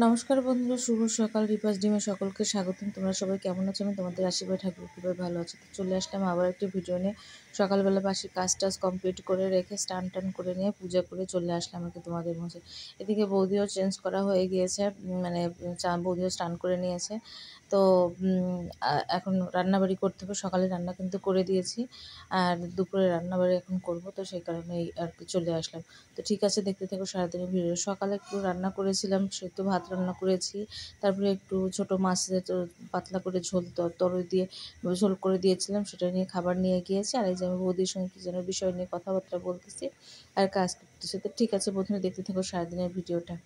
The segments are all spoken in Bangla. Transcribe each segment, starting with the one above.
নমস্কার বন্ধুরা, শুভ সকাল। রিপাস ডিমে সকলকে স্বাগতম। তোমরা সবাই কেমন আছো? আমি তোমাদের আশীর্বাদ ঠাকুর খুবই ভালো আছি। তো চলে আসলাম আবার একটি ভিডিও নিয়ে। সকালবেলা বাসি কাজ টাজ কমপ্লিট করে রেখে স্নান টান করে নিয়ে পূজা করে চলে আসলাম আর কি তোমাদের মধ্যে। এদিকে বৌদিও চেঞ্জ করা হয়ে গিয়েছে, মানে বৌদিও স্নান করে নিয়েছে। তো এখন রান্নাবাড়ি করতে হবে। সকালে রান্না কিন্তু করে দিয়েছি, আর দুপুরে রান্নাবাড়ি এখন করব, তো সেই কারণেই আর কি চলে আসলাম। তো ঠিক আছে, দেখতে থাকো সারাদিনের ভিডিও। সকালে একটু রান্না করেছিলাম, সেদ্ধ ভাত রান্না করেছি, তারপরে একটু ছোটো মাছের পাতলা করে তরকারি দিয়ে ঝোল করে দিয়েছিলাম, সেটা নিয়ে খাবার নিয়ে গিয়েছি। আর এই যে আমি বৌদির সঙ্গে কী যেন বিষয় নিয়ে কথাবার্তা বলতেছি আর কাজ করতেছি। তো ঠিক আছে বন্ধুরা, দেখতে থাকো সারাদিনের ভিডিওটা।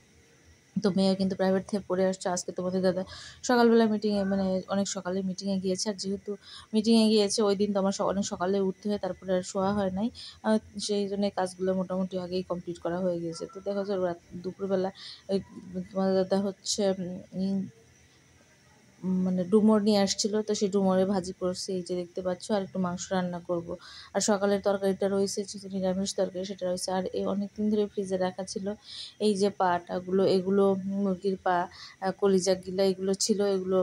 তো মেয়েও কিন্তু প্রাইভেট থেকে পড়ে আসছে। আজকে তোমাদের দাদা সকালবেলা মিটিংয়ে, মানে অনেক সকালে মিটিংয়ে গিয়েছে, আর যেহেতু মিটিংয়ে গিয়েছে ওই দিন তো আমার অনেক সকালে উঠতে হয়, তারপরে আর শোয়া হয় নাই, সেই জন্য কাজগুলো মোটামুটি আগেই কমপ্লিট করা হয়ে গিয়েছে। তো দেখো যে দুপুরবেলা ওই তোমাদের দাদা হচ্ছে মানে ডুমুর নিয়ে আসছিলো, তো সেই ডুমুরের ভাজি করছি, এই যে দেখতে পাচ্ছ। আর একটু মাংস রান্না করব। আর সকালের তরকারিটা রয়েছে, নিরামিষ তরকারি, সেটা রয়েছে। আর এই অনেক দিন ধরে ফ্রিজে রাখা ছিল এই যে পাটাগুলো, এগুলো মুরগির পা, কলিজাগুলো, এগুলো ছিল, এগুলো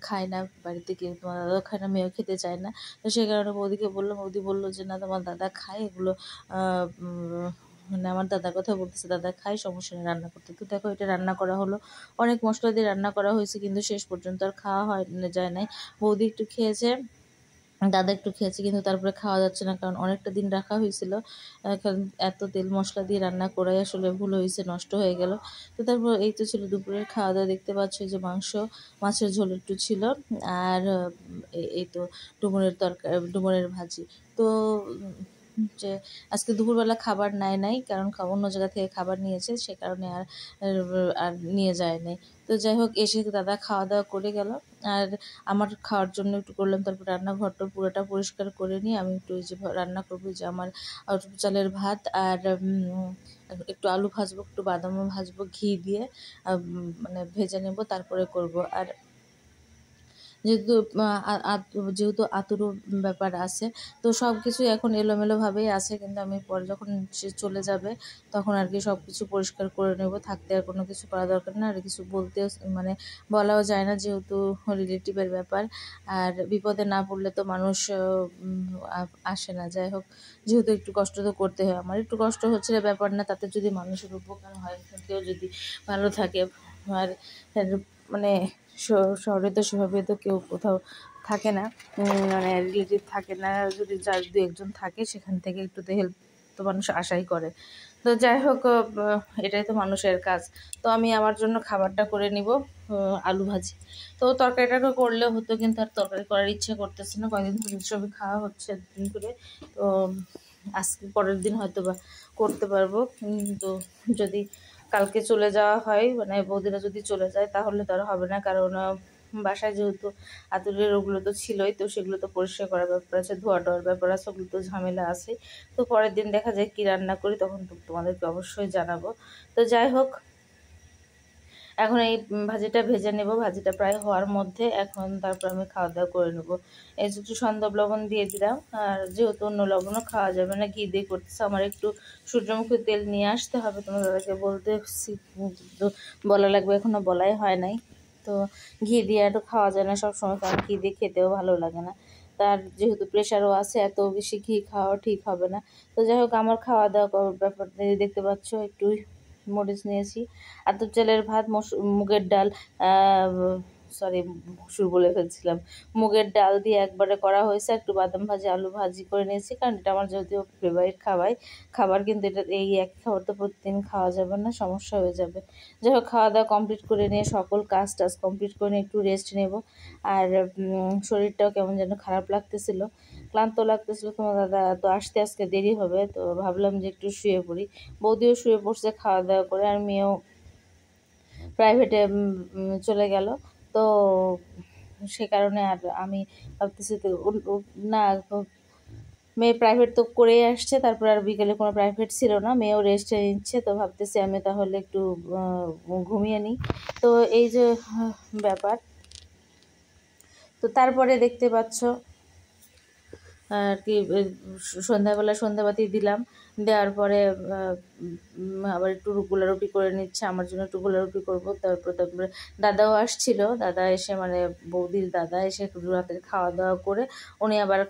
খায় না বাড়িতে কেউ, তোমার দাদাও খায় না, মেয়েও খেতে চায় না। তো সেই কারণে বৌদিকে বললাম, বৌদি বললো যে না, তোমার দাদা খায় এগুলো, মানে আমার দাদার কথা বলতেছে, দাদা খাই, সমস্যা নেই রান্না করতে। তো দেখো এটা রান্না করা হলো, অনেক মশলা দিয়ে রান্না করা হয়েছে, কিন্তু শেষ পর্যন্ত আর খাওয়া যায় নাই। বৌদি একটু খেয়েছে, দাদা একটু খেয়েছে, কিন্তু তারপরে খাওয়া যাচ্ছে না, কারণ অনেকটা দিন রাখা হয়েছিল। কারণ এত তেল মশলা দিয়ে রান্না করাই আসলে ভুল হয়েছে, নষ্ট হয়ে গেল। তো তারপর এই তো ছিল দুপুরের খাওয়া দাওয়া। দেখতে পাচ্ছ যে মাংস, মাছের ঝোল একটু ছিল, আর এই তো ডুমুরের ভাজি। তো যে আজকে দুপুরবেলা খাবার নাই, কারণ অন্য জায়গা থেকে খাবার নিয়েছে, সে কারণে আর নিয়ে যায় নাই। তো যাই হোক, এসে দাদা খাওয়া দাওয়া করে গেল, আর আমার খাওয়ার জন্য একটু করলাম। তারপর রান্নাঘরটা পুরোটা পরিষ্কার করে নিয়ে আমি একটু ওই যে রান্না করবো, যে আমার চালের ভাত, আর একটু আলু ভাজবো, একটু বাদামও ভাজবো ঘি দিয়ে, মানে ভেজে নেব, তারপরে করব। আর যেহেতু আতুরও ব্যাপার আছে, তো সব কিছু এখন এলোমেলোভাবেই আছে, কিন্তু আমি পরে যখন সে চলে যাবে তখন আর কি সব কিছু পরিষ্কার করে নেব। থাকতে আর কোনো কিছু করা দরকার না, আর কিছু বলতেও মানে বলাও যায় না, যেহেতু রিলেটিভের ব্যাপার। আর বিপদে না পড়লে তো মানুষ আসে না। যাই হোক, যেহেতু একটু কষ্ট তো করতে হয়, আমার একটু কষ্ট হচ্ছে ব্যাপার না, তাতে যদি মানুষের উপকার হয়, কেউ যদি ভালো থাকে। আর মানে শহরে তো সেভাবে তো কেউ কোথাও থাকে না, মানে রিলেটিভ থাকে না, যদি যার দু একজন থাকে সেখান থেকে একটু তো হেল্প তো মানুষ আশাই করে। তো যাই হোক, এটাই তো মানুষের কাজ। তো আমি আমার জন্য খাবারটা করে নিব, আলু ভাজি। তো তরকারিটাকে করলে হতো, কিন্তু আর তরকারি করার ইচ্ছে করতেছে না, কয়েকদিন ধরে সবই খাওয়া হচ্ছে দিন করে। তো আজকে পরের দিন হয়তো বা করতে পারবো, তো যদি কালকে চলে যাওয়া হয়, মানে বৌদিরা যদি চলে যায়, তাহলে তো আর হবে না, কারণ বাসায় যেহেতু আতুরের ওগুলো তো ছিলই, তো সেগুলো তো পরিষ্কার করার ব্যাপার আছে, ধোয়া টোয়ার ব্যাপার আছে, ওগুলো তো ঝামেলা আছে। তো পরের দিন দেখা যায় কি রান্না করি, তখন তো তোমাদেরকে অবশ্যই জানাবো। তো যাই হোক, এখন এই ভাজিটা ভেজে নেব, ভাজিটা প্রায় হওয়ার মধ্যে, এখন তারপর আমি খাওয়া দাওয়া করে নেবো। এই একটু সন্দব লবণ দিয়ে দিলাম, আর যেহেতু অন্য লবণও খাওয়া যাবে না, ঘি দিয়ে করতেছে, আমার একটু সূর্যমুখী তেল নিয়ে আসতে হবে, তোমার দাদাকে বলতে বলা লাগবে, এখনও বলাই হয় নাই। তো ঘি দিয়ে একটু খাওয়া যায় না সবসময়, কারণ ঘি দিয়ে খেতেও ভালো লাগে না, তার যেহেতু প্রেশারও আছে, এত বেশি ঘি খাওয়া ঠিক হবে না। তো যাই হোক, আমার খাওয়া দাওয়া ব্যাপার দেখতে পাচ্ছ, একটু মরিচ নিয়েছি, আতপ চালের ভাত, মুগের ডাল, সরি মসুর বলে ফেলছিলাম, মুগের ডাল দিয়ে একবারে করা হয়েছে, একটু বাদাম ভাজি, আলু ভাজি করে নিয়েছি, কারণ এটা আমার যদিও ফেভারিট খাবার, কিন্তু এটা এই এক খাবার তো প্রতিদিন খাওয়া যাবে না, সমস্যা হয়ে যাবে। যাই হোক, খাওয়া দাওয়া কমপ্লিট করে নিয়ে সকল কাজ টাজ কমপ্লিট করে নিয়ে একটু রেস্ট নেব। আর শরীরটাও কেমন যেন খারাপ লাগতেছিল, ক্লান্ত লাগতেছিল। তোমার দাদা তো আসতে আজকে দেরি হবে, তো ভাবলাম যে একটু শুয়ে পড়ি। বৌদিও শুয়ে পড়ছে খাওয়া দাওয়া করে, আর মেয়েও প্রাইভেটে চলে গেল। তো সে কারণে আর আমি ভাবতেছি তো না, মেয়ে প্রাইভেট তো করেই আসছে, তারপর আর বিকেলে কোনো প্রাইভেট ছিল না, মেয়েও রেস্টে নিচ্ছে, তো ভাবতেছি আমি তাহলে একটু ঘুমিয়ে নিই। তো এই যে ব্যাপার। তো তারপরে দেখতে পাচ্ছ আর কি সন্ধ্যাবেলা সন্ধ্যাবাতি দিলাম, দেওয়ার পরে আবার একটু গোলারুটি করে নিচ্ছে, আমার জন্য একটু গোলারুটি করবো। তারপরে দাদাও আসছিল, দাদা এসে মানে বৌদির দাদা এসে রাতের খাওয়া দাওয়া করে উনি আবার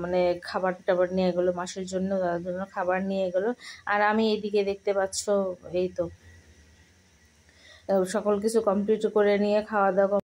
মানে খাবার টাবার নিয়ে গেলো, মাসের জন্য দাদার জন্য খাবার নিয়ে গেলো। আর আমি এইদিকে দেখতে পাচ্ছ এই তো সকল কিছু কমপ্লিট করে নিয়ে খাওয়া দাওয়া